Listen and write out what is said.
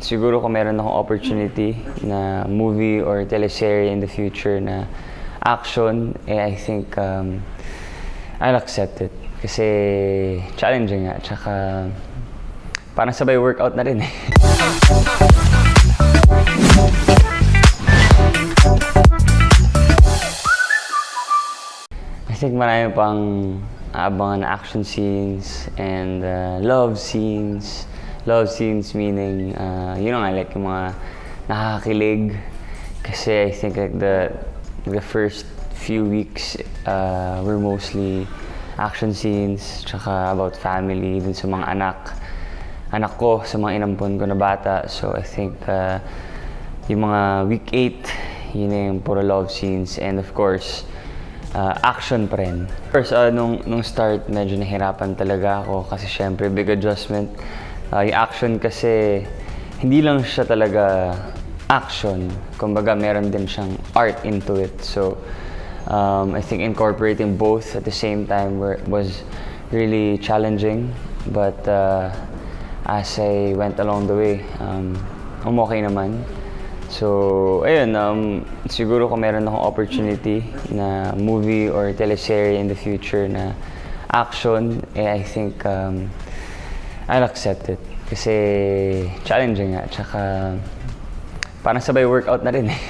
Siguro kung meron akong opportunity na movie or teleserye in the future na action, I think I'll accept it. Kasi challenging nga, tsaka parang sabay workout na rin eh. I think marami pang aabangan na action scenes and love scenes. Love scenes meaning, nga, like yung mga nakakakilig. Kasi I think like the first few weeks were mostly action scenes, tsaka about family, dun sa mga anak ko, sa mga inampon ko na bata. So I think yung mga week 8, yun na yung puro love scenes. And of course, action pa rin. First, nung start, medyo nahirapan talaga ako kasi syempre big adjustment. Yung action kasi, hindi lang siya talaga action. Kumbaga, meron din siyang art into it. So, I think incorporating both at the same time was really challenging. But as I went along the way, okay naman. So, ayun, siguro kung meron akong opportunity na movie or teleserye in the future na action, I think I'll accept it. Kasi challenging nga, tsaka parang sabay workout na rin eh.